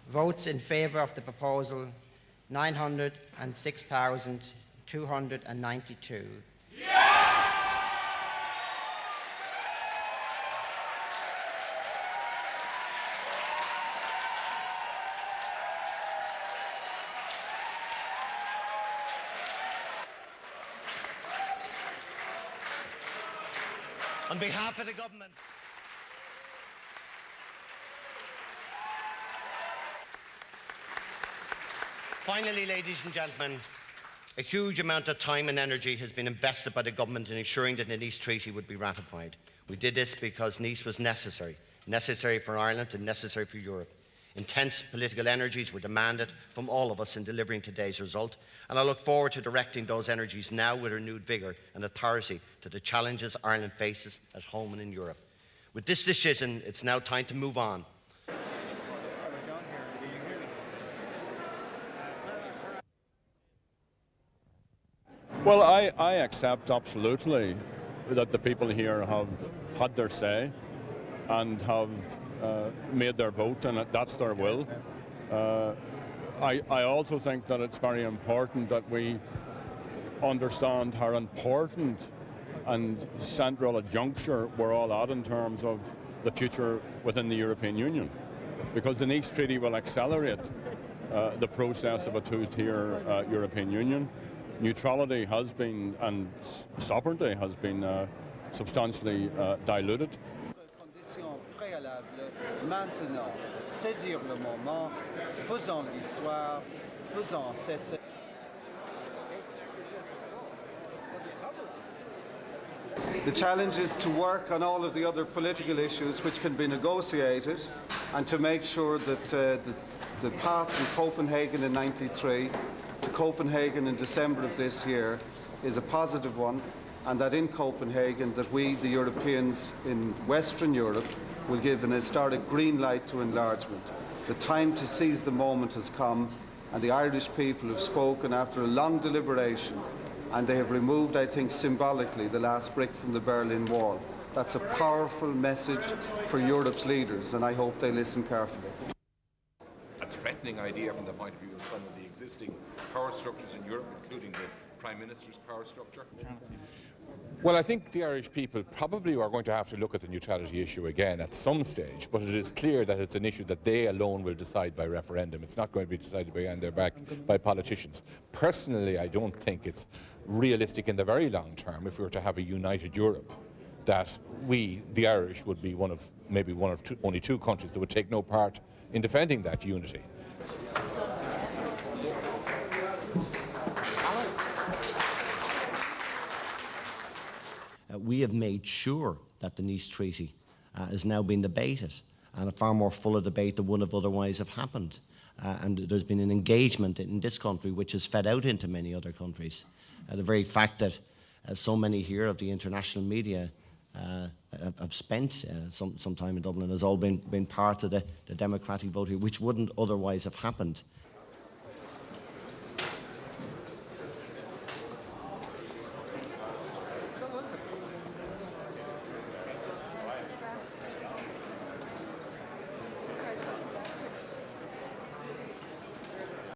Votes in favour of the proposal, 906,292. On behalf of the government, finally, ladies and gentlemen, a huge amount of time and energy has been invested by the government in ensuring that the Nice Treaty would be ratified. We did this because Nice was necessary for Ireland and necessary for Europe. Intense political energies were demanded from all of us in delivering today's result, and I look forward to directing those energies now with renewed vigour and authority to the challenges Ireland faces at home and in Europe. With this decision, it's now time to move on. Well, I accept absolutely that the people here have had their say and have made their vote, and that's their will. I also think that it's very important that we understand how important and central a juncture we're all at in terms of the future within the European Union, because the Nice Treaty will accelerate the process of a two-tier European Union. Neutrality has been, and sovereignty has been substantially diluted. Maintenant, saisir le moment, faisons l'histoire, faisons cette... The challenge is to work on all of the other political issues which can be negotiated, and to make sure that the path from Copenhagen in '93 to Copenhagen in December of this year is a positive one, and that in Copenhagen that we, the Europeans in Western Europe, will give an historic green light to enlargement. The time to seize the moment has come, and the Irish people have spoken after a long deliberation, and they have removed, I think, symbolically the last brick from the Berlin Wall. That's a powerful message for Europe's leaders, and I hope they listen carefully. A threatening idea from the point of view of some of the existing power structures in Europe, including the Prime Minister's power structure? Well, I think the Irish people probably are going to have to look at the neutrality issue again at some stage, but it is clear that it's an issue that they alone will decide by referendum. It's not going to be decided behind their back by politicians. Personally, I don't think it's realistic in the very long term, if we were to have a united Europe, that we, the Irish, would be only two countries that would take no part in defending that unity. We have made sure that the Nice Treaty is now being debated, and a far more fuller debate than would have otherwise have happened. And there's been an engagement in this country which has fed out into many other countries. The very fact that so many here of the international media have spent some time in Dublin has all been part of the democratic vote here, which wouldn't otherwise have happened.